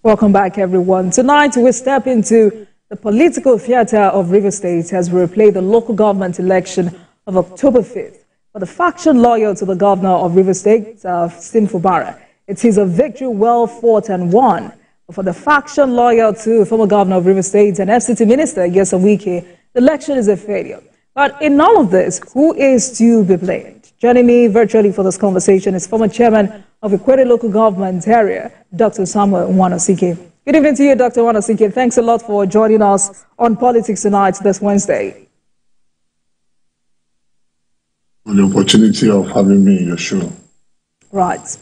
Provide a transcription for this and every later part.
Welcome back, everyone. Tonight, we step into the political theater of Rivers State as we replay the local government election of October 5th. For the faction loyal to the governor of Rivers State, Sim Fubara, it is a victory well fought and won. But for the faction loyal to former governor of Rivers State and FCT Minister Nyesom Wike, the election is a failure. But in all of this, who is to be blamed? Joining me virtually for this conversation is former chairman of Ikwere local government area, Dr. Samuel Nwanosike. Good evening to you, Dr. Nwanosike. Thanks a lot for joining us on Politics Tonight this Wednesday. For the opportunity of having me in your show. Right.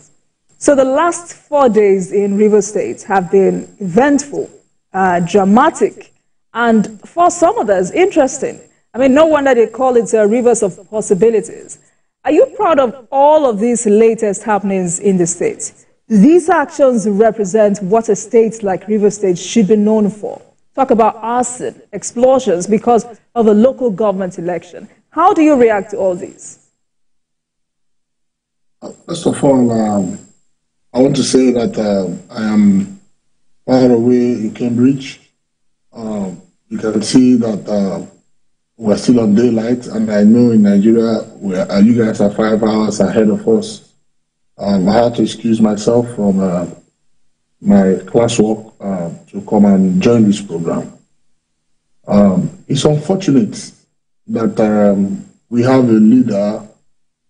So the last 4 days in Rivers State have been eventful, dramatic, and for some others, interesting. I mean, no wonder they call it a rivers of possibilities. Are you proud of all of these latest happenings in the state? These actions represent what a state like Rivers State should be known for. Talk about arson, explosions because of a local government election. How do you react to all these? First of all, I want to say that I am far away in Cambridge. You can see that we're still on daylight, and I know in Nigeria, you guys are 5 hours ahead of us. I had to excuse myself from my classwork to come and join this program. It's unfortunate that we have a leader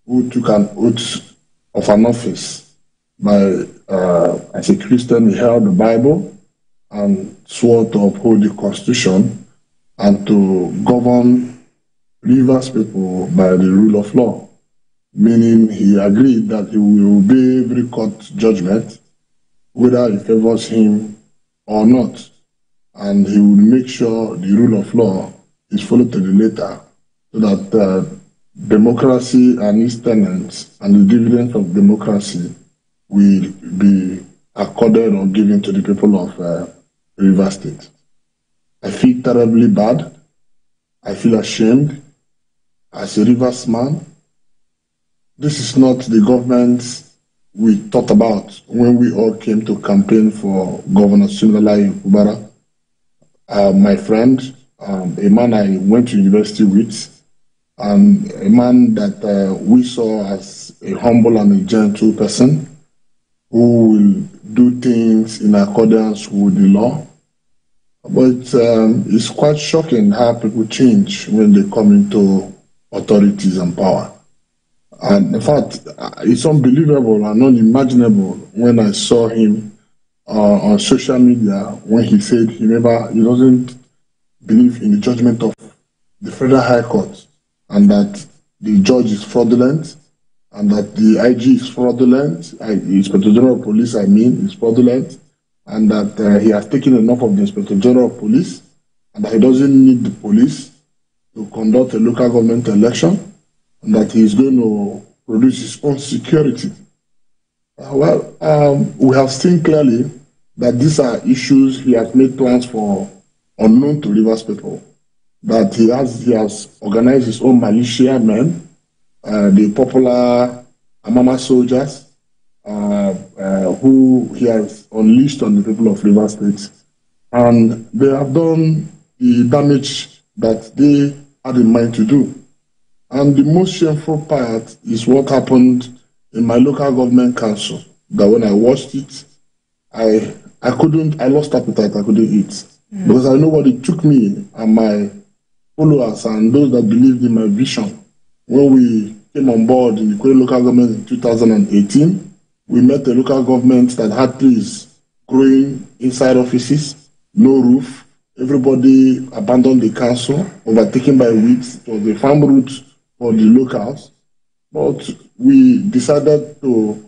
who took an oath of an office as a Christian. He held the Bible and swore to uphold the Constitution and to govern Rivers people by the rule of law, meaning he agreed that he will obey every court judgment, whether it favors him or not, and he will make sure the rule of law is followed to the letter, so that democracy and its tenets and the dividends of democracy will be accorded or given to the people of Rivers State. I feel terribly bad. I feel ashamed as a Rivers man. This is not the government we thought about when we all came to campaign for Governor Siminalayi Fubara. My friend, a man I went to university with, and a man that we saw as a humble and a gentle person who will do things in accordance with the law. But it's quite shocking how people change when they come into authorities and power. And in fact, it's unbelievable and unimaginable when I saw him on social media when he said he doesn't believe in the judgment of the Federal High Court, and that the judge is fraudulent, and that the IG is fraudulent, the Inspector General of Police, is fraudulent, and that he has taken enough of the Inspector General of Police, and that he doesn't need the police to conduct a local government election, and that he is going to produce his own security. We have seen clearly that these are issues he has made plans for unknown to Rivers people, that he has organized his own militia men, the popular Amama soldiers, who he has unleashed on the people of Rivers State, and they have done the damage that they had in mind to do. And the most shameful part is what happened in my local government council, that when I watched it, I lost appetite, I couldn't eat. Because I know what it took me and my followers and those that believed in my vision. When we came on board in the Ikwere local government in 2018, we met a local government that had trees growing inside offices, no roof. Everybody abandoned the council, overtaken by weeds. It was a farm route for the locals. But we decided to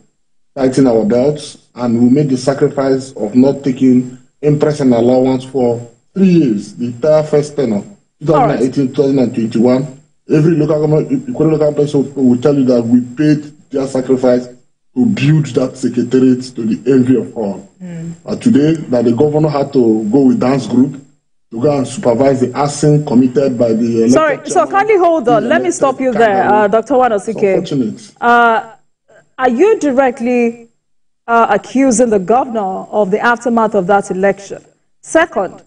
tighten our belts, and we made the sacrifice of not taking impress and allowance for 3 years, the entire first tenure, 2018, 2021. Every local government person will tell you that we paid their sacrifice to build that secretariat to the envy of all. Today, that the governor had to go with dance group to go and supervise the arson committed by the... Sorry, so kindly hold on. Let me stop you there, Dr. Nwanosike. Are you directly accusing the governor of the aftermath of that election. Second,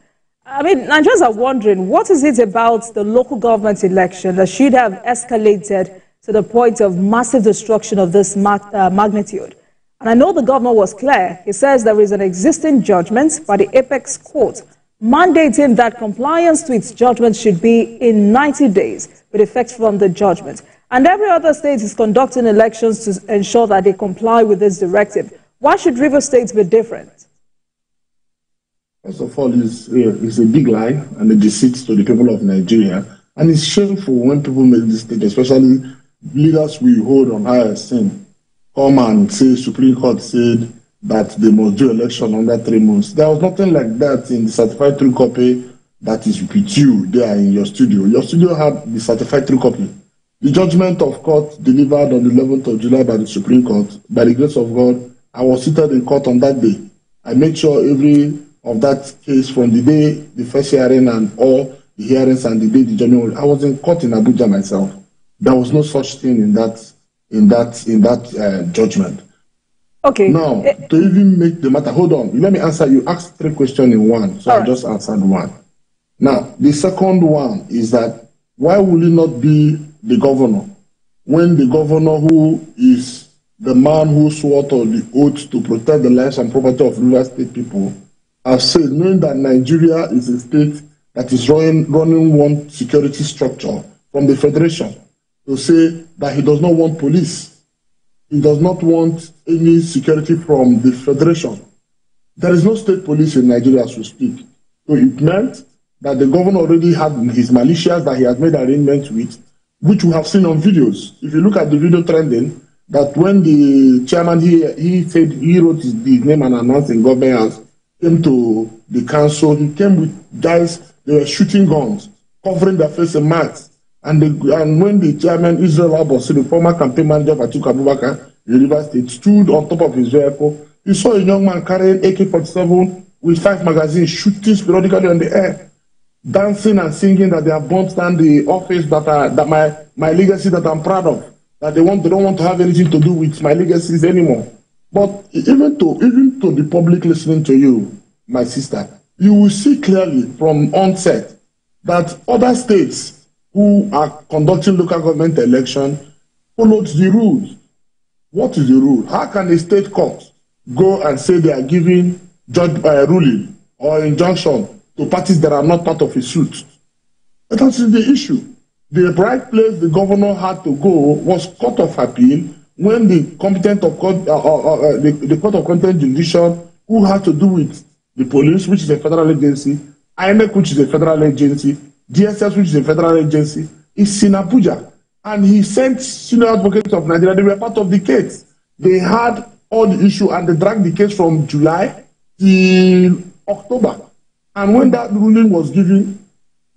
I mean, Nigerians are wondering, what is it about the local government election that should have escalated to the point of massive destruction of this magnitude? And I know the governor was clear. He says there is an existing judgment by the Apex Court mandating that compliance to its judgment should be in 90 days with effect from the judgment. And every other state is conducting elections to ensure that they comply with this directive. Why should Rivers State be different? First of all, it's a big lie and a deceit to the people of Nigeria. And it's shameful when people make this statement, especially leaders we hold on high esteem, come and say Supreme Court said that they must do election under 3 months. There was nothing like that in the certified true copy that is with you there in your studio. Your studio had the certified true copy. The judgment of court delivered on the 11th of July by the Supreme Court, by the grace of God, I was seated in court on that day. I made sure every of that case from the day the first hearing and all the hearings and the day the judgment, I was in court in Abuja myself. There was no such thing in that judgment. Okay. Now, to even make the matter, hold on, let me answer. You asked 3 questions in one, so I just answered one. Now, the second one is that why will it not be the governor when the governor who is the man who swore to the oath to protect the lives and property of Rivers State people has said, knowing that Nigeria is a state that is running one security structure from the federation, to say that he does not want police, he does not want any security from the federation. There is no state police in Nigeria as we speak. So it meant that the governor already had his militias that he has made arrangements with, which we have seen on videos. If you look at the video trending, that when the chairman, he said he wrote his name and announced in government house, came to the council, he came with guys, they were shooting guns, covering their face in masks. And when the chairman, Israel Abossi, the former campaign manager of Atiku Abubakar in Rivers State, stood on top of his vehicle, he saw a young man carrying AK-47 with 5 magazines, shooting periodically on the air, dancing and singing that they have burnt down the office that my legacy that I'm proud of, that they don't want to have anything to do with my legacies anymore. But even to the public listening to you, my sister, you will see clearly from onset that other states who are conducting local government election followed the rules. What is the rule? How can a state court go and say they are giving ruling or injunction to parties that are not part of a suit? That is the issue. The right place the governor had to go was Court of Appeal, when the competent of court, the Court of Content Jurisdiction, who had to do with the police, which is a federal agency, IMEC, which is a federal agency, DSS, which is a federal agency, is in Abuja. And he sent senior advocates of Nigeria. They were part of the case. They had all the issue and they dragged the case from July till October. And when that ruling was given,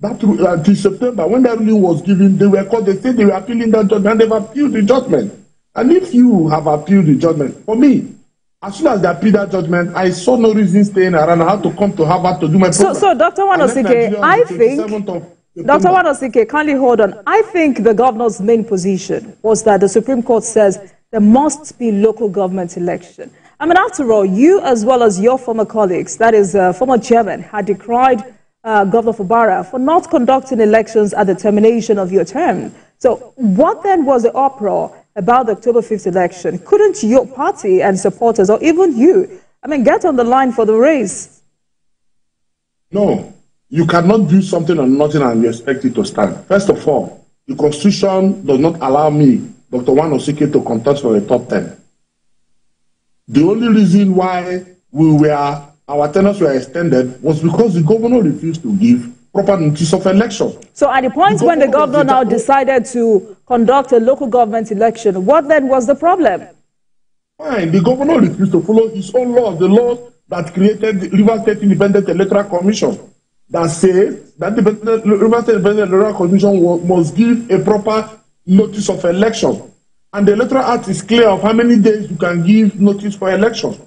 till September, when that ruling was given, they were called, they said they were appealing that judgment, and they've appealed the judgment. And if you have appealed the judgment, for me, as soon as they appealed that judgment, I saw no reason staying around. I had to come to Harvard to do my program. So Dr. Wanosike, I think, Dr. Wanosike, kindly hold on. I think the governor's main position was that the Supreme Court says there must be local government election. I mean, after all, you as well as your former colleagues, that is former chairman, had decried Governor Fubara for not conducting elections at the termination of your term. So what then was the uproar about the October 5th election? Couldn't your party and supporters, or even you, I mean, get on the line for the race? No, you cannot do something or nothing and you expect it to stand. First of all, the Constitution does not allow me, Dr. Wanosike, to contest for a top 10. The only reason why our tenures were extended was because the governor refused to give proper notice of election. So at the point when the governor now decided to conduct a local government election, what then was the problem? Fine, the governor refused to follow his own laws, the laws that created the Rivers State Independent Electoral Commission, that says that the Rivers State Independent Electoral Commission must give a proper notice of election. And the Electoral Act is clear of how many days you can give notice for election.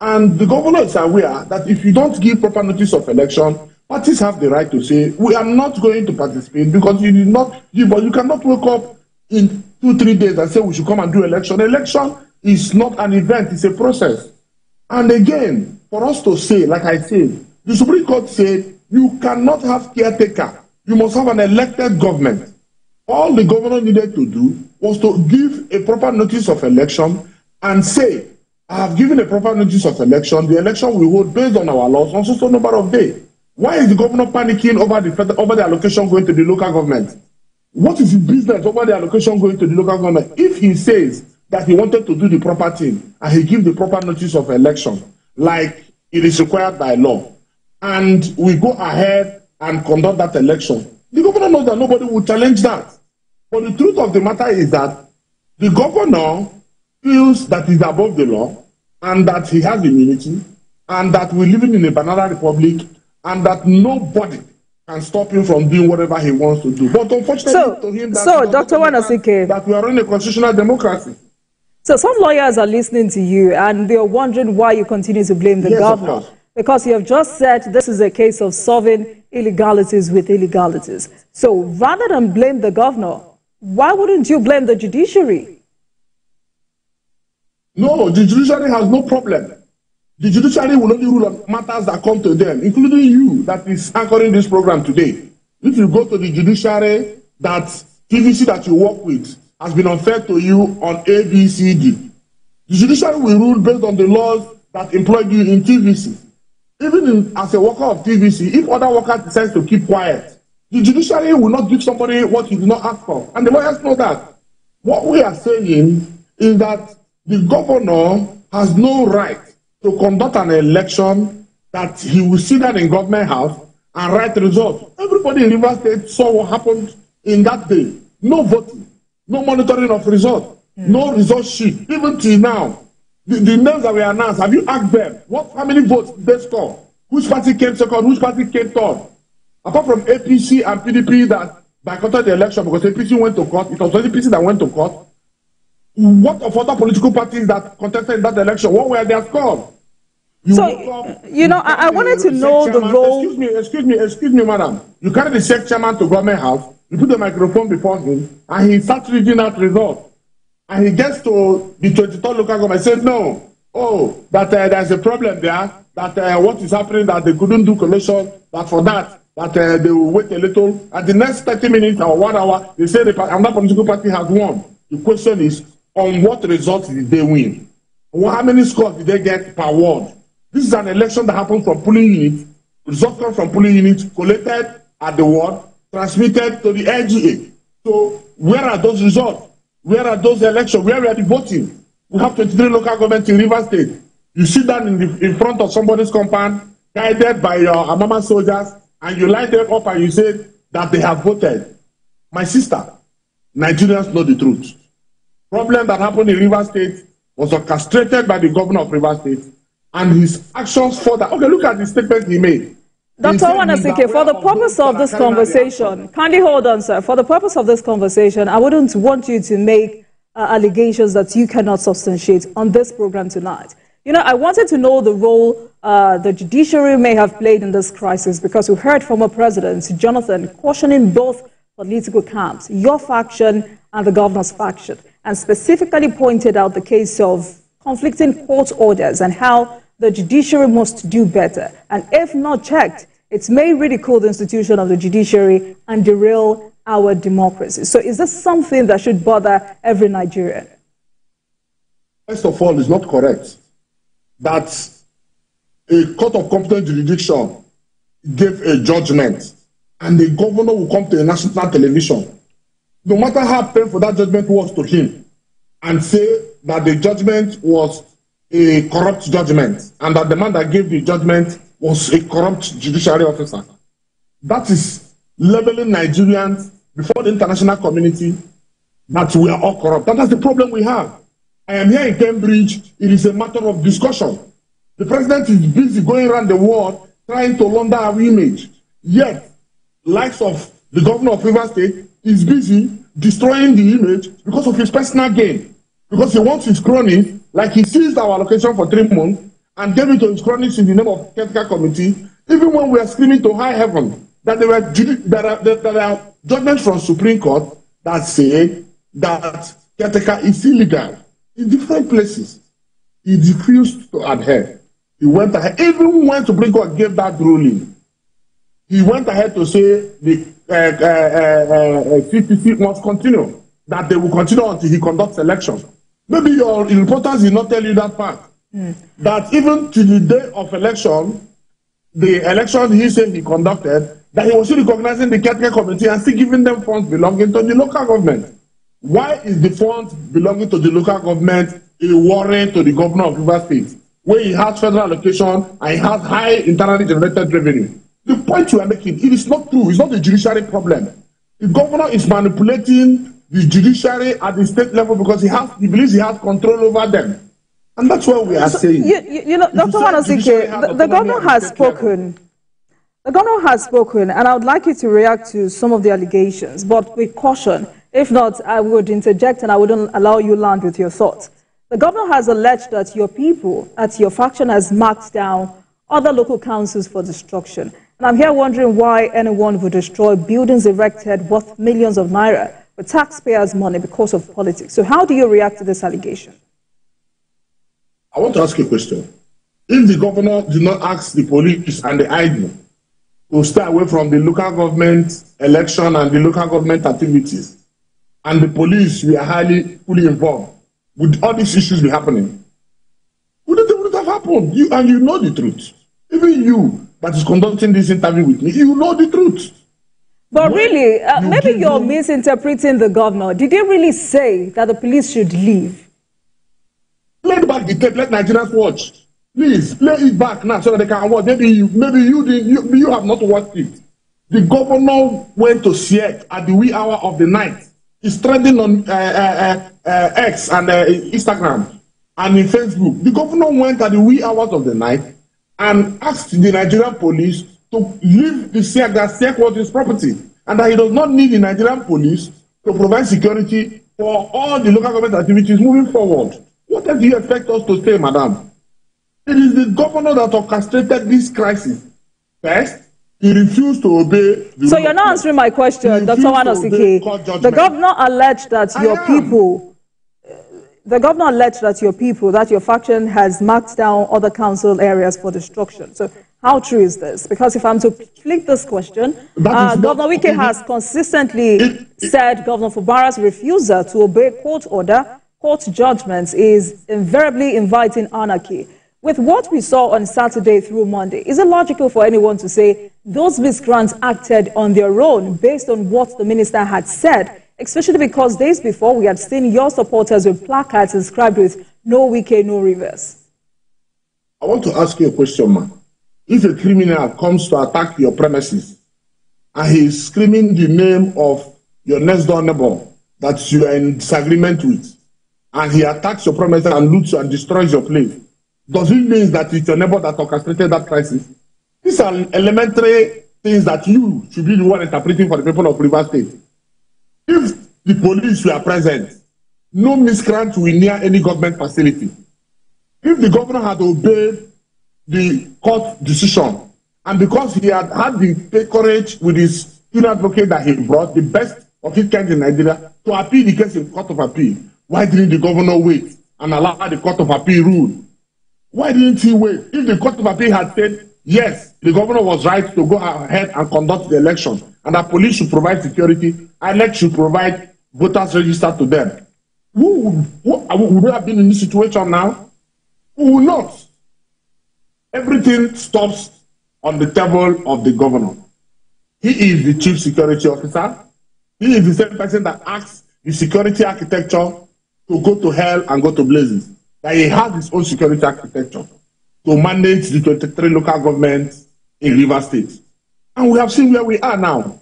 And the governor is aware that if you don't give proper notice of election, parties have the right to say, we are not going to participate because you did not give, but you cannot wake up in 2-3 days and say we should come and do election. Election is not an event, it's a process. And again, for us to say, like I said, the Supreme Court said you cannot have caretaker. You must have an elected government. All the governor needed to do was to give a proper notice of election and say, I have given a proper notice of election. The election will hold based on our laws on so number of days. Why is the governor panicking over the allocation going to the local government? What is his business over the allocation going to the local government? If he says that he wanted to do the proper thing and he gives the proper notice of election, like it is required by law, and we go ahead and conduct that election, the governor knows that nobody will challenge that. But the truth of the matter is that the governor feels that he's above the law and that he has immunity and that we're living in a banana republic and that nobody can stop him from doing whatever he wants to do. But unfortunately to him, Dr. Wanasike, that we are in a constitutional democracy. So some lawyers are listening to you and they're wondering why you continue to blame the governor. Because you have just said this is a case of solving illegalities with illegalities. So rather than blame the governor, why wouldn't you blame the judiciary? No, the judiciary has no problem. The judiciary will only rule on matters that come to them, including you that is anchoring this program today. If you go to the judiciary, that TVC that you work with has been unfair to you on ABCD. The judiciary will rule based on the laws that employed you in TVC. Even as a worker of TVC, if other workers decide to keep quiet, the judiciary will not give somebody what he did not ask for. And the lawyers know that. What we are saying is that the governor has no right to conduct an election that he will sit down in government house and write the results. Everybody in Rivers State saw what happened in that day. No voting, no monitoring of results, no result sheet. Even till now, the names that were announced, have you asked them how many votes did they score? Which party came second? Which party came third? Apart from APC and PDP that boycotted the election because APC went to court, it was APC that went to court. What of other political parties that contested in that election? What were their scores? I wanted to know the role. Excuse me, madam. You carry the SEC chairman to government house, you put the microphone before him, and he starts reading out results. And he gets to the 23rd local government, said, no, that there's a problem there, that what is happening, that they couldn't do collation, that for that they will wait a little. At the next 30 minutes or 1 hour, they say another political party has won. The question is, on what results did they win? How many scores did they get per ward? This is an election that happened from polling units. Results come from polling units, collected at the ward, transmitted to the LGA. So where are those results? Where are those elections? Where are the voting? We have 23 local governments in Rivers State. You sit down in front of somebody's compound, guided by your Amama soldiers, and you line them up and you say that they have voted. My sister, Nigerians know the truth. Problem that happened in Rivers State was orchestrated by the governor of Rivers State, and his actions further. Okay, look at the statement he made. Dr. Wanasike, for the purpose of this conversation, kindly hold on, sir. For the purpose of this conversation, I wouldn't want you to make allegations that you cannot substantiate on this program tonight. I wanted to know the role the judiciary may have played in this crisis, because we heard former President Jonathan cautioning both political camps, your faction and the governor's faction, and specifically pointed out the case of conflicting court orders and how the judiciary must do better. And if not checked, it may ridicule the institution of the judiciary and derail our democracy. So is this something that should bother every Nigerian? First of all, it's not correct that a court of competent jurisdiction gave a judgment and the governor will come to a national television, no matter how painful that judgment was to him, and say that the judgment was a corrupt judgment and that the man that gave the judgment was a corrupt judiciary officer. That is labeling Nigerians before the international community that we are all corrupt. That's the problem we have. I am here in Cambridge. It is a matter of discussion. The president is busy going around the world trying to launder our image. Yet, likes of the governor of Rivers State is busy destroying the image because of his personal gain. Because he wants his cronies, like he seized our allocation for 3 months and gave it to his cronies in the name of caretaker committee, even when we are screaming to high heaven that there are judgments from Supreme Court that say that caretaker is illegal. in different places. He refused to adhere. He went ahead, even when Supreme Court gave that ruling, he went ahead to say the CPC must continue, that they will continue until he conducts elections. Maybe your reporters did not tell you that fact. That even to the day of election, the election he said he conducted, that he was still recognizing the caretaker committee and still giving them funds belonging to the local government. Why is the funds belonging to the local government a warrant to the governor of Rivers State, where he has federal allocation and he has high internally generated revenue? The point you are making, it is not true. It's not a judiciary problem. The governor is manipulating the judiciary at the state level because he believes he has control over them. And that's what we are saying. You know, Dr. Wanasike, the governor has spoken. The governor has spoken, and I would like you to react to some of the allegations, but with caution. If not, I would interject and I wouldn't allow you land with your thoughts. The governor has alleged that your people, that your faction has marked down other local councils for destruction. And I'm here wondering why anyone would destroy buildings erected worth millions of naira with taxpayers' money because of politics. So how do you react to this allegation? I want to ask you a question. If the governor did not ask the police and the ID to stay away from the local government election and the local government activities, and the police were fully involved, would all these issues be happening? Wouldn't have happened. You know the truth. Even you that is conducting this interview with me, you know the truth. But really, maybe you're misinterpreting the governor. Did he really say that the police should leave? Play back the tape, let Nigerians watch. Please, play it back now so that they can watch. Maybe you have not watched it. The governor went to Siek at the wee hour of the night. It's trending on X and Instagram and in Facebook. The governor went at the wee hours of the night and asked the Nigerian police to leave the Siek, that Siek was his property, and that he does not need the Nigerian police to provide security for all the local government activities moving forward. What else do you expect us to say, madam? It is the governor that orchestrated this crisis. First, he refused to obey. So you're not answering my question, Dr. Wanasike. The governor alleged that that your faction has marked down other council areas for destruction. So how true is this? Because if I'm to flick this question, Governor Wike has consistently said Governor Fubara's refusal to obey court judgments is invariably inviting anarchy. With what we saw on Saturday through Monday, is it logical for anyone to say those miscreants acted on their own based on what the minister had said, especially because days before we had seen your supporters with placards inscribed with "No Wike, no reverse"? I want to ask you a question, man. If a criminal comes to attack your premises and he is screaming the name of your next door neighbor that you are in disagreement with, and he attacks your premises and loots and destroys your place, does it mean that it's your neighbor that orchestrated that crisis? These are elementary things that you should be the one interpreting for the people of Rivers State. If the police were present, no miscreant will near any government facility. If the governor had obeyed the court decision, and because he had the courage with his student advocate that he brought, the best of his kind in Nigeria, to appeal the case in Court of Appeal, why didn't the governor wait and allow the Court of Appeal rule? Why didn't he wait? If the Court of Appeal had said, yes, the governor was right to go ahead and conduct the election, and that police should provide security, INEC should provide voters register to them, would we have been in this situation now? We will not. Everything stops on the table of the governor. He is the chief security officer. He is the same person that asks the security architecture to go to hell and go to blazes. That he has his own security architecture to manage the 23 local governments in Rivers State. And we have seen where we are now.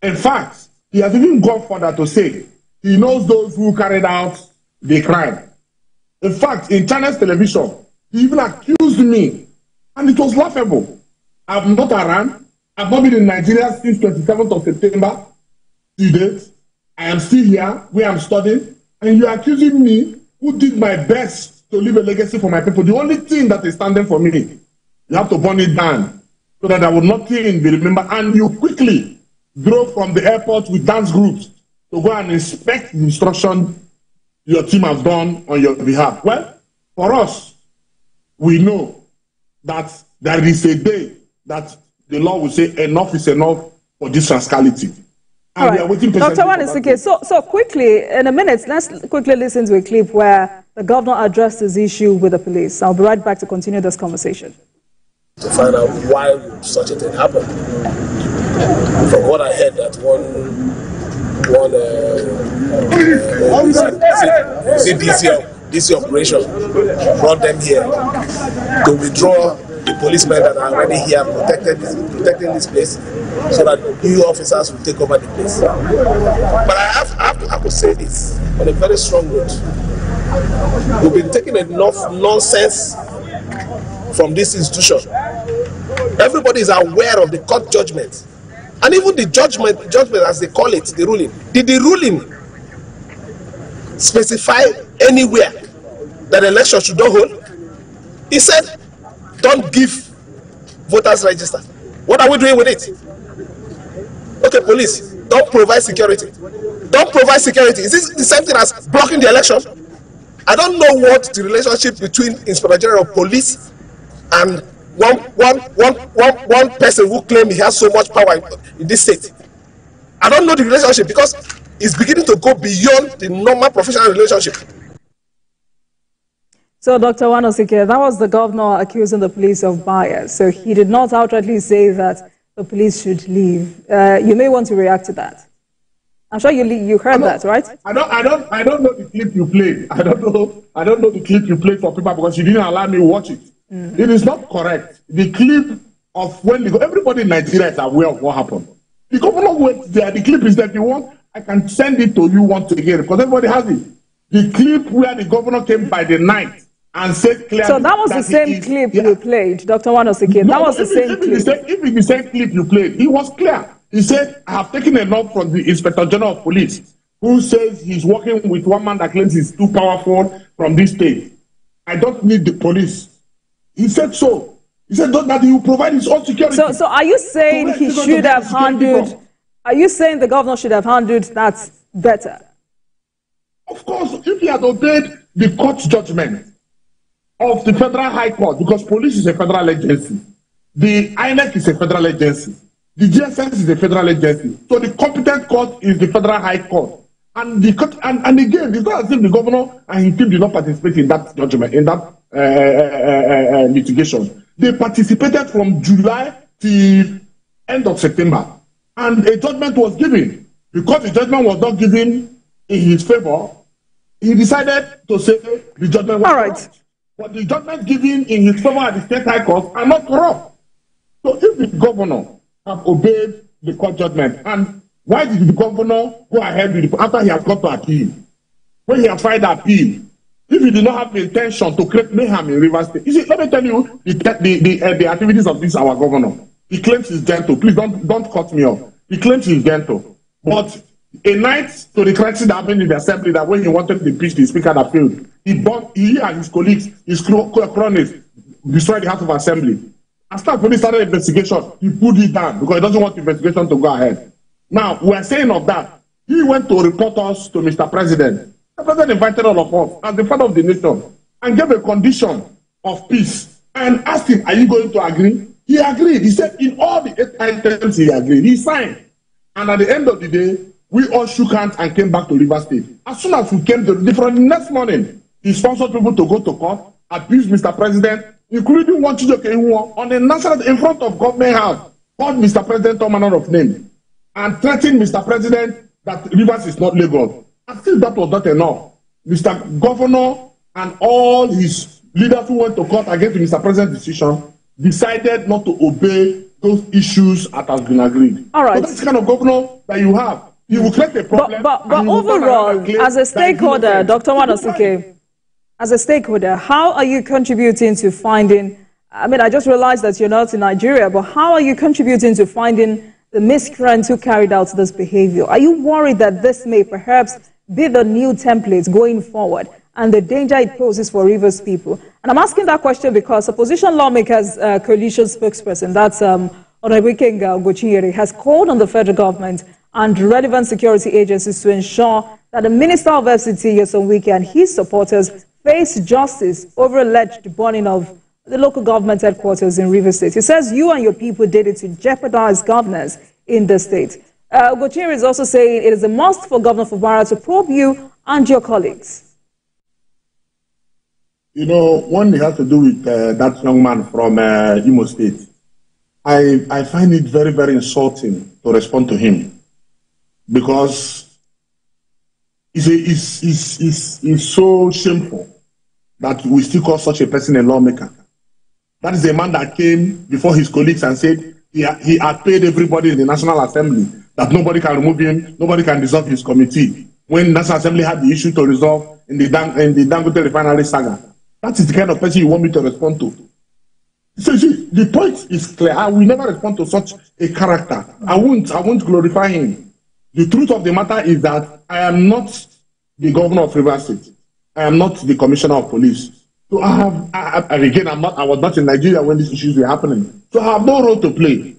In fact, he has even gone further to say he knows those who carried out the crime. In fact, in China's television, he even accused me, and it was laughable. I'm not around. I've not been in Nigeria since 27th of September. To date, I am still here where I'm studying, and you're accusing me who did my best to leave a legacy for my people. The only thing that is standing for me, you have to burn it down so that I will not be remembered. And you quickly drove from the airport with dance groups to go and inspect the destruction your team has done on your behalf? Well, for us, we know that there is a day that the law will say enough is enough for this rascality. And we are waiting Dr. Wanosike, so quickly, in a minute, let's quickly listen to a clip where the governor addressed this issue with the police. I'll be right back to continue this conversation. To find out why would such a thing happen. From what I heard, that DC operation brought them here to withdraw the policemen that are already here protecting this place, so that new officers will take over the place. But I have to say this on a very strong note. We've been taking enough nonsense from this institution. Everybody is aware of the court judgment, and even the judgment as they call it, the ruling. Did the ruling specify anywhere that the election should not hold? He said, don't give voters register. What are we doing with it? Okay, police, don't provide security. Don't provide security. Is this the same thing as blocking the election? I don't know what the relationship between Inspector General of Police and one person who claims he has so much power in this state. I don't know the relationship, because it's beginning to go beyond the normal professional relationship. So, Dr. Wanosike, that was the governor accusing the police of bias. So he did not outrightly say that the police should leave. You may want to react to that. I'm sure you heard that, right? I don't know the clip you played. I don't know the clip you played for people, because you didn't allow me to watch it. It is not correct. The clip of when everybody in Nigeria is aware of what happened. The governor went there. The clip is that you want. I can send it to you once again, because everybody has it. The clip where the governor came by the night and said clearly. So that was the same clip you played, Dr. Wanosike. That was the same clip. If it's the same clip you played, he was clear. He said, I have taken a note from the Inspector General of Police, who says he's working with one man that claims he's too powerful from this state. I don't need the police. He said so. He said that he will provide his own security. So are you saying he should have handled? Are you saying the governor should have handled that better? Of course, if he had obeyed the court judgment of the Federal High Court, because police is a federal agency, the INEC is a federal agency, the GSS is a federal agency, so the competent court is the Federal High Court. And again, it's not as if the governor and his team did not participate in that judgment, in that litigation. They participated from July till end of September, and a judgment was given. Because the judgment was not given in his favor, he decided to say the judgment was corrupt. But the judgment given in his favor at the State High Court are not corrupt. So if the governor have obeyed the court judgment, and why did the governor go ahead with it after he has got to appeal? When he has filed appeal, if he did not have the intention to create mayhem in Rivers State, you see, let me tell you the activities of this our governor. He claims he's gentle. Please don't cut me off. He claims he's gentle, but a night to the crisis that happened in the assembly, that when he wanted to impeach the speaker that failed, he and his colleagues, his cronies, destroyed the House of Assembly. After police started investigation, he put it down because he doesn't want the investigation to go ahead. Now, we are saying of that, he went to report us to Mr. President. The President invited all of us as the father of the nation and gave a condition of peace and asked him, are you going to agree? He agreed. He said in all the 8 items he agreed. He signed. And at the end of the day, we all shook hands and came back to Rivers State. As soon as we came to the next morning, he sponsored people to go to court, abused Mr. President, including one Chijoke on the national in front of government house, called Mr. President all manner of names, and threatened Mr. President that Rivers is not legal. And still that was not enough. Mr. Governor and all his leaders who went to court against Mr. President's decision decided not to obey those issues that has been agreed. All right. So that's the kind of governor that you have. He will create a problem. But overall, as a stakeholder, Dr. Wanosike, as a stakeholder, how are you contributing to finding, I mean, I just realized that you're not in Nigeria, but how are you contributing to finding the miscreants who carried out this behavior? Are you worried that this may perhaps be the new template going forward and the danger it poses for Rivers people? And I'm asking that question because opposition lawmakers coalition spokesperson, that's Honorable Kenga Ogochinyere, has called on the federal government and relevant security agencies to ensure that the Minister of FCT, Nyesom Wike, and his supporters face justice over alleged burning of the local government headquarters in Rivers State. He says you and your people did it to jeopardize governance in the state. Ugochiri is also saying it is a must for Governor Fubara to probe you and your colleagues. You know, one thing has to do with that young man from Imo State. I find it very, very insulting to respond to him because it's so shameful that we still call such a person a lawmaker. That is a man that came before his colleagues and said he had paid everybody in the National Assembly that nobody can remove him, nobody can dissolve his committee. When National Assembly had the issue to resolve in the Dangote refinery saga. That is the kind of person you want me to respond to. So the point is clear. I will never respond to such a character. I won't glorify him. The truth of the matter is that I am not the governor of Rivers State. I am not the commissioner of police. So I was not in Nigeria when these issues were happening. So I have no role to play.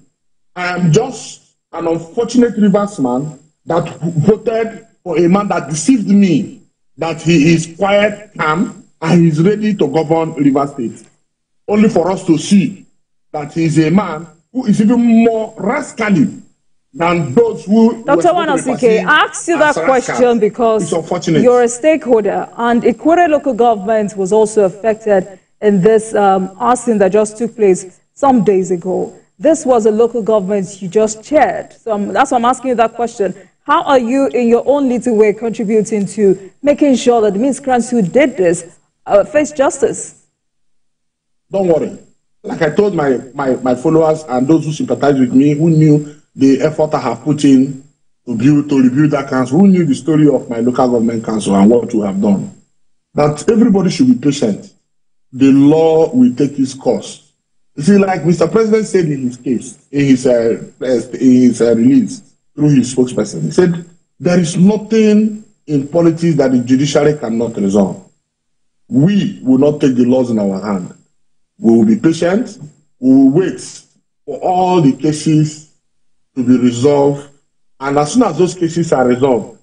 I am just an unfortunate Rivers man that voted for a man that deceived me, that he is quiet, calm, and he is ready to govern Rivers State. Only for us to see that he is a man who is even more rascally than those who... Dr. Wanosike, I asked you that question because you're a stakeholder, and Ikwere local government was also affected in this arson that just took place some days ago. This was a local government you just chaired. So that's why I'm asking you that question. How are you, in your own little way, contributing to making sure that the miscreants who did this face justice? Don't worry. Like I told my followers and those who sympathize with me, who knew the effort I have put in to rebuild that council, who knew the story of my local government council and what we have done, that everybody should be patient. The law will take its course. You see, like Mr. President said in his case, in his release through his spokesperson, he said, there is nothing in politics that the judiciary cannot resolve. We will not take the laws in our hand. We will be patient. We will wait for all the cases to be resolved. And as soon as those cases are resolved,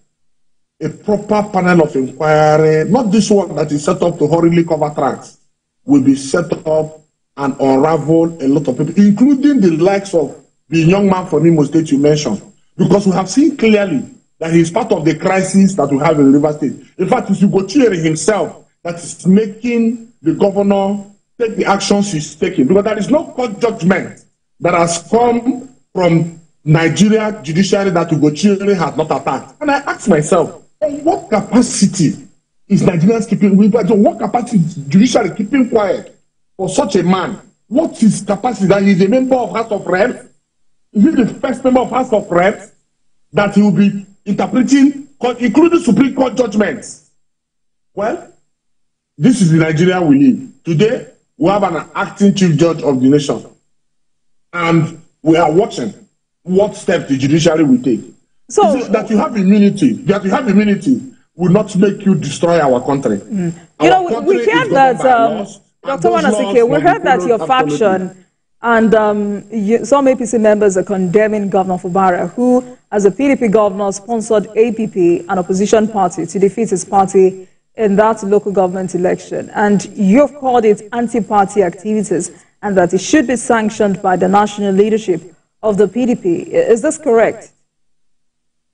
a proper panel of inquiry, not this one that is set up to hurriedly cover tracks, will be set up and unravel a lot of people, including the likes of the young man from Imo State you mentioned. Because we have seen clearly that he is part of the crisis that we have in Rivers State. In fact, it's Ugochiri himself that is making the governor take the actions he's taking. Because there is no court judgment that has come from Nigeria judiciary that Ugochiri has not attacked. And I ask myself, in what capacity is Nigerians keeping, what capacity is judiciary keeping quiet for such a man? What is capacity that he is a member of House of Reps? Is he the first member of House of Reps that he will be interpreting, including Supreme Court judgments? Well, this is the Nigeria we live. Today, we have an acting chief judge of the nation. And we are watching what steps the judiciary will take. So that you have immunity, will not make you destroy our country. You know, we heard that, Dr. Wanosike, we heard that your faction and some APC members are condemning Governor Fubara, who, as a PDP governor, sponsored APP, an opposition party, to defeat his party in that local government election. And you've called it anti-party activities and that it should be sanctioned by the national leadership of the PDP. Is this correct?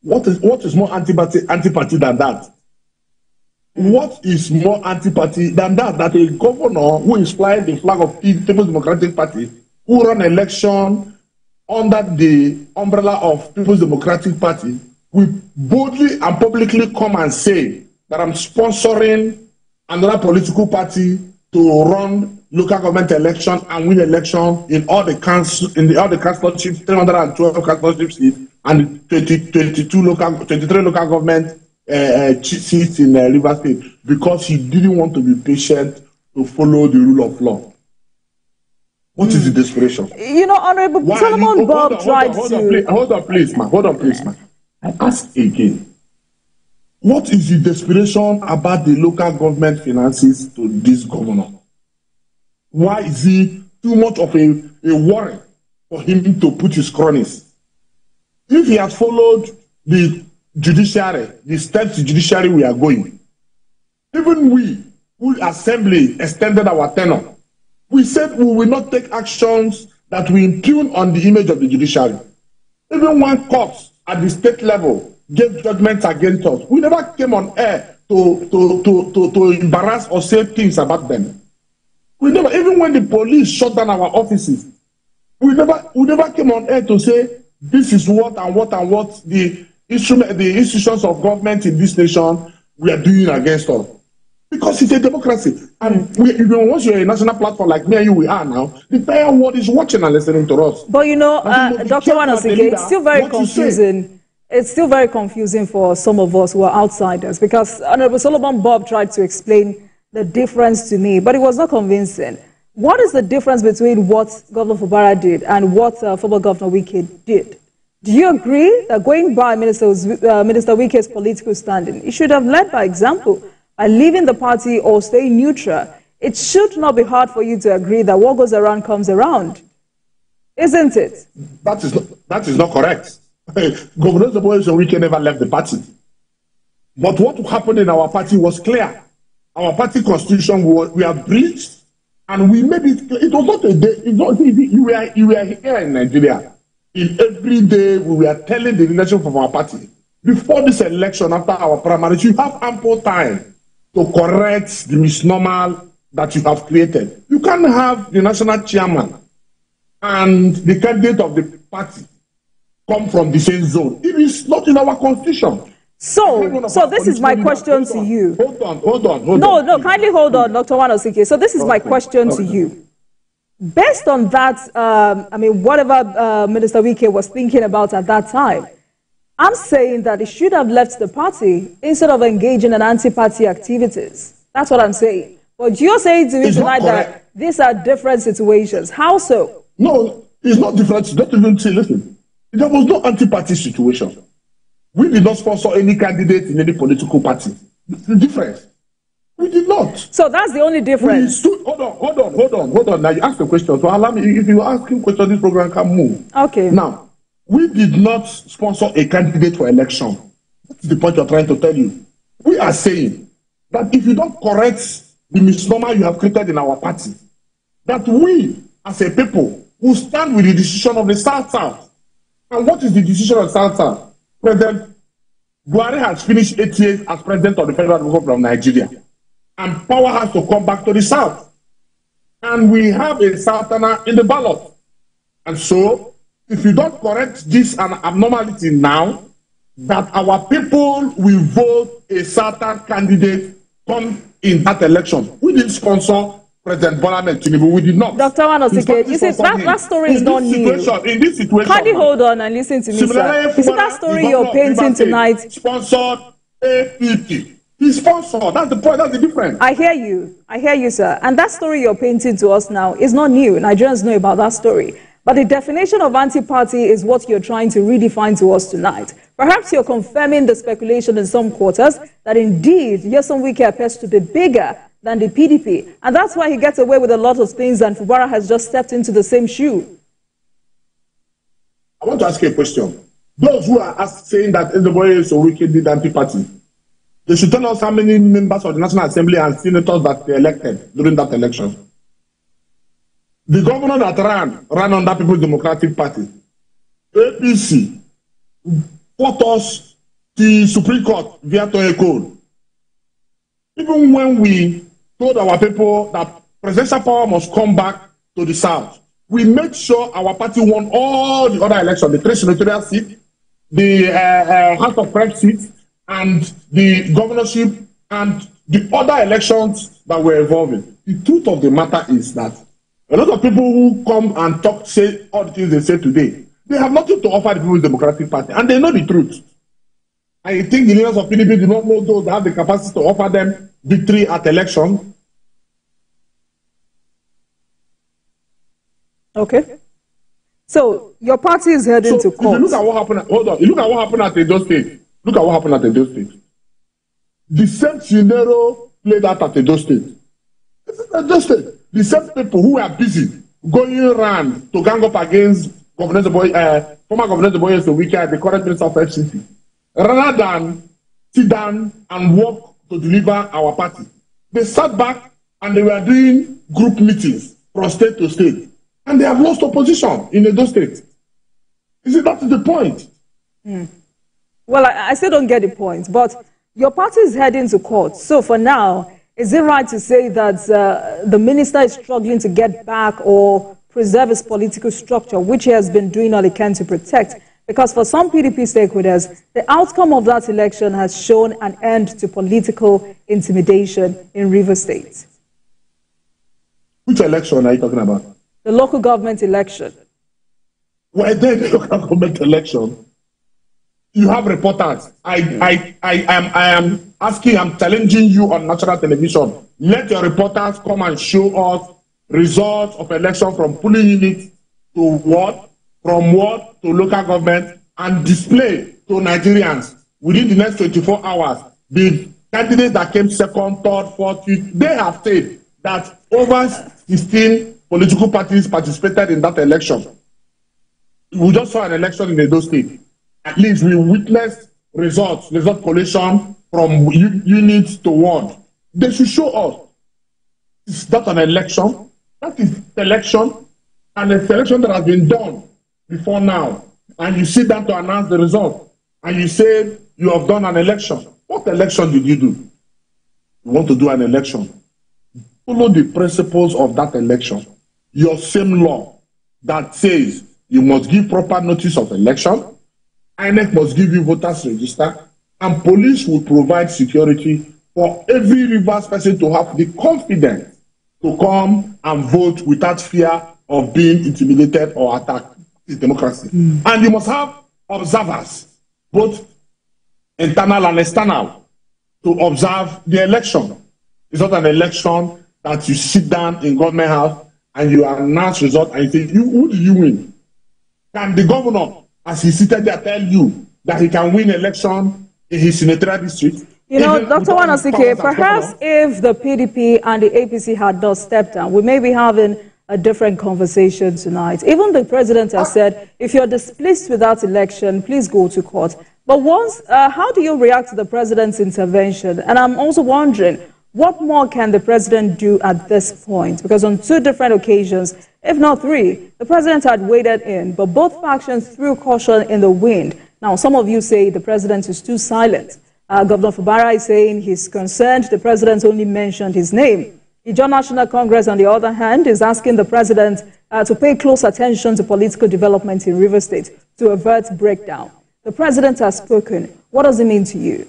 What is more anti-party than that? What is more anti-party than that? That a governor who is flying the flag of the People's Democratic Party, who run election under the umbrella of People's Democratic Party, will boldly and publicly come and say that I'm sponsoring another political party to run local government election and win election in all the councilships, 312 councilships seats, and 23 local government seats in Rivers State, because he didn't want to be patient to follow the rule of law. What is the desperation? You know, Honorable Solomon Bob tried to... Hold on, please, ma. I ask again. What is the desperation about the local government finances to this governor? Why is he too much of a worry for him to put his cronies? If he has followed the judiciary, the state judiciary we are going. Even we, who assembly extended our tenure, we said we will not take actions that will impugn on the image of the judiciary. Even when courts at the state level gave judgments against us, we never came on air to embarrass or say things about them. We never, even when the police shut down our offices, we never came on air to say this is what the institutions of government in this nation we are doing against us. Because it's a democracy. And once you're a national platform like me and you, we are now, the entire world is watching and listening to us. But you know, Dr. Wanosike, it's still very confusing. It's still very confusing for some of us who are outsiders, because Honorable Solomon Bob tried to explain the difference to me, but it was not convincing. What is the difference between what Governor Fubara did and what former Governor Wike did? Do you agree that going by Minister Wike's political standing, he should have led by example by leaving the party or staying neutral? It should not be hard for you to agree that what goes around comes around, isn't it? That is not correct. Governor Wike never left the party. But what happened in our party was clear. Our party constitution, we have breached, and we made it clear. It was not a day. You were here in Nigeria. In every day, we were telling the leadership of our party, before this election, after our primaries, you have ample time to correct the misnomer that you have created. You can't have the national chairman and the candidate of the party come from the same zone. It is not in our constitution. So this is my question to you. Hold on. No, kindly hold on, Dr. Wanosike. So this is my question to you. Based on that, whatever Minister Wike was thinking about at that time, I'm saying that he should have left the party instead of engaging in anti-party activities. That's what I'm saying. But you're saying to me tonight that these are different situations. How so? No, it's not different. Don't even say, listen, there was no anti-party situation. We did not sponsor any candidate in any political party. The difference. We did not. So that's the only difference. Hold on. Now you ask the question. So allow me, if you ask him question, this program can move. Okay. Now, we did not sponsor a candidate for election. That's the point you're trying to tell you. We are saying that if you don't correct the misnomer you have created in our party, that we, as a people, will stand with the decision of the South-South. And what is the decision of South-South? President Buhari has finished 8 years as president of the Federal Republic of Nigeria. And power has to come back to the South. And we have a Southerner in the ballot. And so, if you don't correct this abnormality now, that our people will vote a Southern candidate come in that election. We didn't sponsor President Bola Ahmed Tinubu. We did not. Dr. Wanosike, you see, that story is not new. In this situation, kindly hold on and listen to me, sir. You see that story you're painting tonight? Sponsored APP. He sponsored. That's the point. That's the difference. I hear you, sir. And that story you're painting to us now is not new. Nigerians know about that story. But the definition of anti-party is what you're trying to redefine to us tonight. Perhaps you're confirming the speculation in some quarters that indeed Nyesom Wike appears to be bigger than the PDP. And that's why he gets away with a lot of things, and Fubara has just stepped into the same shoe. I want to ask you a question. Those who are saying that Nyesom Wike did anti-party, they should tell us how many members of the National Assembly and senators that they elected during that election. The governor that ran under People's Democratic Party, APC, fought us the Supreme Court via Toye Code. Even when we told our people that presidential power must come back to the South, we made sure our party won all the other elections, the 3 senatorial seats, the House of Reps seats, and the governorship, and the other elections that were evolving. The truth of the matter is that a lot of people who come and talk, say all the things they say today, they have nothing to offer the People's Democratic Party, and they know the truth. I think the leaders of PDP do not know those that have the capacity to offer them victory at election. Okay. So your party is heading to court. If you look at what happened, hold on. You look at what happened at Edo State. Look at what happened at Edo State. The same scenario played out at Edo State. Edo State. The same people who are busy going around to gang up against former Governor Nyesom Wike, the current Minister of FCC. rather than sit down and work to deliver our party. They sat back and they were doing group meetings from state to state. And they have lost opposition in Edo State. Is it that is the point? Well, I still don't get the point. But your party is heading to court. So for now, is it right to say that the minister is struggling to get back or preserve his political structure, which he has been doing all he can to protect? Because for some PDP stakeholders, the outcome of that election has shown an end to political intimidation in Rivers State. Which election are you talking about? The local government election. Well, then the local government election, you have reporters. I am asking, I'm challenging you on national television. Let your reporters come and show us results of election from polling units to what, from what to local government, and display to Nigerians within the next 24 hours. The candidates that came second, third, fourth, fifth, they have said that over 16 political parties participated in that election. We just saw an election in Edo State. At least we witnessed result collation from units to ward. They should show us. Is that an election? That is election, and a selection that has been done before now. And you sit down to announce the result, and you say you have done an election. What election did you do? You want to do an election? Follow the principles of that election. Your same law that says you must give proper notice of election, INEC must give you voters register, and police will provide security for every Rivers person to have the confidence to come and vote without fear of being intimidated or attacked. It's democracy. And you must have observers, both internal and external, to observe the election. It's not an election that you sit down in government house and you announce results and you say, who do you win? Can the governor, as he seated there, tell you that he can win election in his senatorial district? You know, Dr. Wanosike, perhaps if the PDP and the APC had not stepped down, we may be having a different conversation tonight. Even the president has said, if you're displeased with that election, please go to court. But how do you react to the president's intervention? And I'm also wondering, what more can the president do at this point? Because on 2 different occasions, if not 3, the president had waded in, but both factions threw caution in the wind. Now, some of you say the president is too silent. Governor Fubara is saying he's concerned the president only mentioned his name. The Ijaw National Congress, on the other hand, is asking the president to pay close attention to political development in Rivers State to avert breakdown. The president has spoken. What does it mean to you?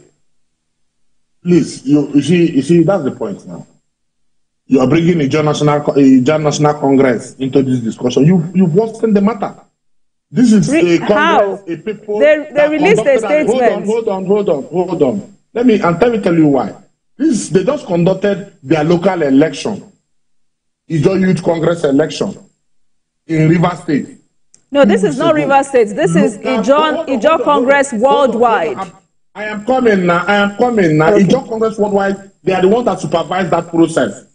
Please, you see, that's the point now. You are bringing Ijaw National Congress into this discussion. You've worsened the matter. This is a Congress, a people. They released a statement. Hold on. Let me tell you why. They just conducted their local election, Ijaw Youth Congress election in Rivers State. No, this is not Rivers State. This is Ijaw Congress worldwide. I am coming now. Okay. Ijaw Congress worldwide, they are the ones that supervise that process.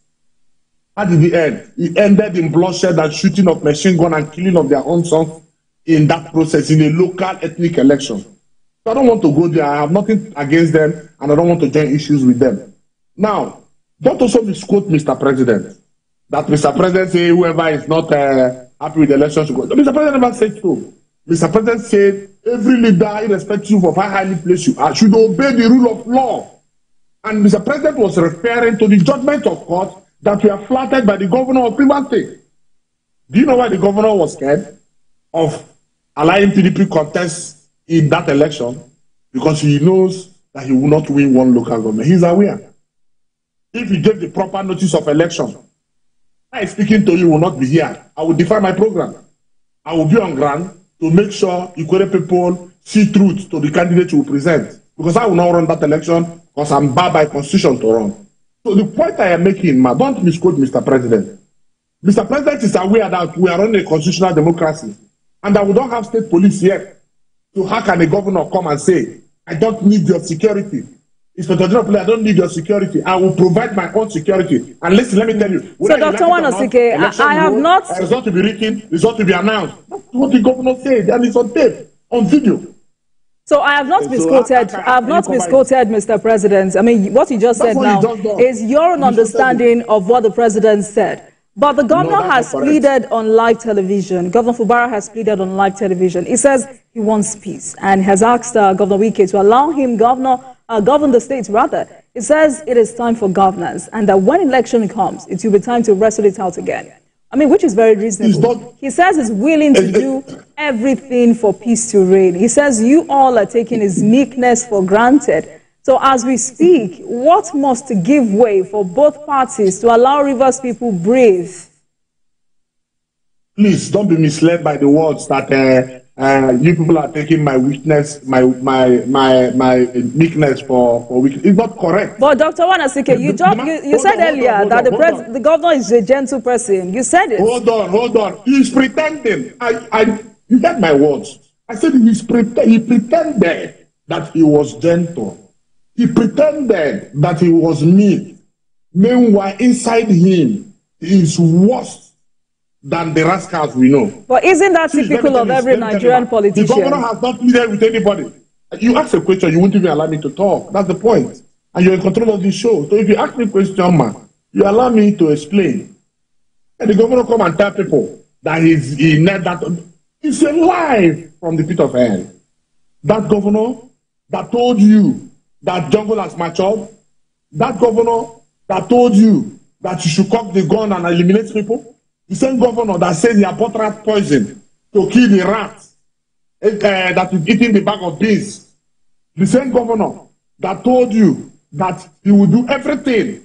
How did it end? It ended in bloodshed and shooting of machine gun and killing of their own sons in that process, in a local ethnic election. So I don't want to go there. I have nothing against them, and I don't want to join issues with them. Now, don't also misquote Mr. President. That Mr. President say whoever is not happy with the election should go. Mr. President never said so. Mr. President said every leader, irrespective of how highly placed you are, should obey the rule of law. And Mr. President was referring to the judgment of court that were flattered by the governor of Rivers State. Do you know why the governor was scared of allowing PDP contest in that election? Because he knows that he will not win one local government. He's aware. If he gave the proper notice of election, I speaking to you will not be here. I will define my program. I will be on ground to make sure Ikwere people see truth to the candidate you will present. Because I will not run that election because I'm bound by constitution to run. So the point I am making, don't misquote Mr. President. Mr. President is aware that we are running a constitutional democracy and that we don't have state police yet. So how can a governor come and say, I don't need your security? Inspector General, I don't need your security. I will provide my own security. And listen, let me tell you. So, Dr. Wanosike, I have not... Result to be written, result to be announced. That's what the governor said, and it's on tape, on video. So I have not misquoted. I have not misquoted, Mr. President. I mean, what you just said now is your own understanding of what the president said. But the governor has pleaded on live television. Governor Fubara has pleaded on live television. He says he wants peace and has asked Governor Wike to allow him govern the state rather. He says it is time for governance and that when election comes, it will be time to wrestle it out again. I mean, which is very reasonable. He says he's willing to do everything for peace to reign. He says you all are taking his meekness for granted. So as we speak, what must give way for both parties to allow Rivers people breathe? Please don't be misled by the words that you people are taking my weakness, my meekness for weakness. It's not correct. But Dr. Wanasike, you said earlier that the governor is a gentle person. You said it. Hold on. He's pretending. You heard my words. I said he pretended that he was gentle. He pretended that he was meek. Meanwhile, inside him, he is worse than the rascals we know. But isn't that typical of every Nigerian politician? The governor has not pleaded with anybody. You ask a question, you won't even allow me to talk. That's the point. And you're in control of the show. So if you ask me a question, man, you allow me to explain. And the governor come and tell people that it's a lie from the pit of hell. That governor that told you that jungle has matured, that governor that told you that you should cock the gun and eliminate people, the same governor that said he had bought rat poison to kill the rats that is eating the bag of beans, the same governor that told you that he would do everything,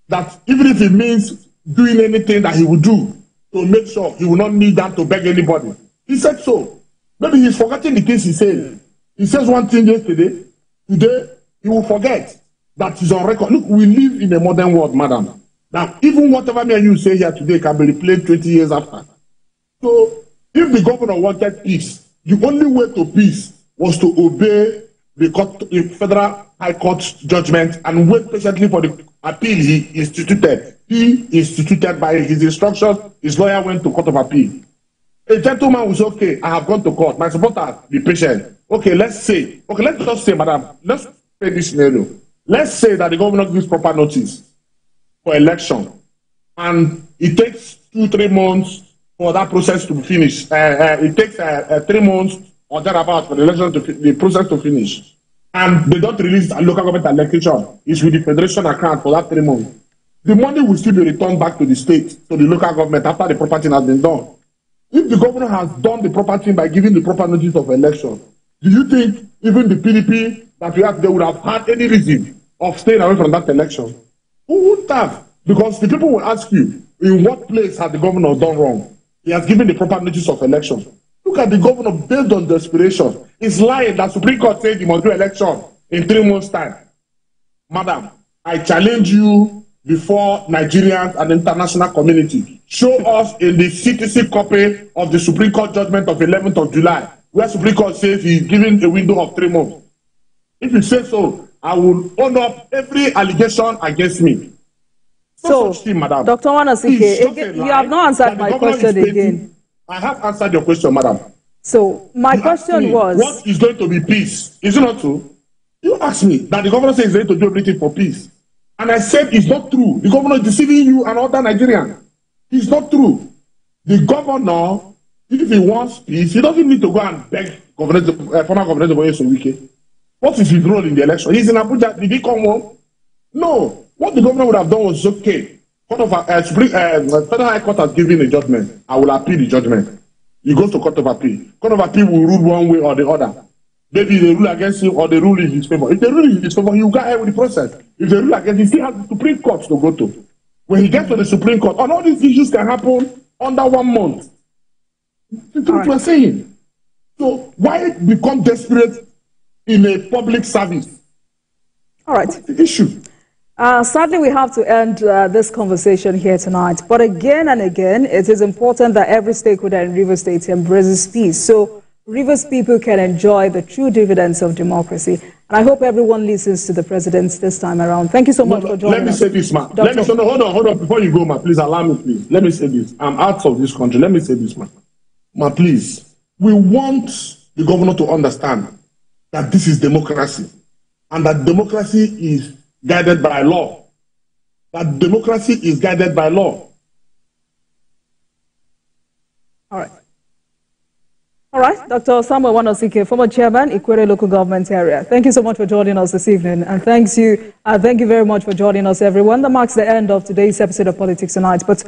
that even if it means doing anything that he would do to make sure he will not need that to beg anybody. He said so. Maybe he's forgetting the things he said. He says one thing yesterday, today, he will forget that he's on record. Look, we live in a modern world, madam. That even whatever me and you say here today can be replayed 20 years after. So, if the governor wanted peace, the only way to peace was to obey the Federal High Court judgment and wait patiently for the appeal he instituted. He instituted by his instructions, his lawyer went to Court of Appeal. A gentleman was okay, I have gone to court. My supporters, be patient. Okay, let's just say, madam, let's say this scenario. Let's say that the governor gives proper notice for election, and it takes 2-3 months for that process to be finished. It takes 3 months or thereabouts for the election the process to finish, and they don't release a local government allocation. It's with the federation account for that 3 months. The money will still be returned back to the state, to the local government after the proper thing has been done. If the governor has done the proper thing by giving the proper notice of election, do you think even the PDP that we have today would have had any reason of staying away from that election? Who wouldn't have? Because the people will ask you, in what place has the governor done wrong? He has given the proper notice of election. Look at the governor based on desperation. He's lying that Supreme Court said he must do election in 3 months' time. Madam, I challenge you before Nigerians and the international community. Show us in the CTC copy of the Supreme Court judgment of 11th of July, where Supreme Court says he's given a window of 3 months. If you say so, I will own up every allegation against me. So, Madam. Dr. Wanasike, you have not answered my question again. I have answered your question, madam. So, my question was... What is going to be peace? Is it not true? You asked me that the governor says he's going to do everything for peace. And I said it's not true. The governor is deceiving you and other Nigerians. It's not true. The governor, if he wants peace, he doesn't need to go and beg former Governor Wike. What is his role in the election? He's in Abuja. Did he come home? No. What the governor would have done was okay. Federal High Court has given a judgment. I will appeal the judgment. He goes to Court of Appeal. Court of Appeal will rule one way or the other. Maybe they rule against him or they rule in his favor. If they rule in his favor, he will go ahead with the process. If they rule against him, he still has the Supreme Court to go to. When he gets to the Supreme Court, and all these issues can happen under 1 month. That's what we're saying. So why become desperate in a public service? All right. That's the issue. Sadly, we have to end this conversation here tonight. But again and again, it is important that every stakeholder in Rivers State embraces peace, so Rivers people can enjoy the true dividends of democracy. And I hope everyone listens to the president this time around. Thank you so much for joining us. Let me say this, ma. Hold on. Before you go, ma, please allow me, please. Let me say this. I'm out of this country. Let me say this, ma. Ma, please. We want the governor to understand that this is democracy and that democracy is guided by law. That democracy is guided by law. All right. All right, Dr. Samuel Wanosike, former chairman, Ikwere Local Government Area. Thank you so much for joining us this evening, and thank you very much for joining us, everyone. That marks the end of today's episode of Politics Tonight. But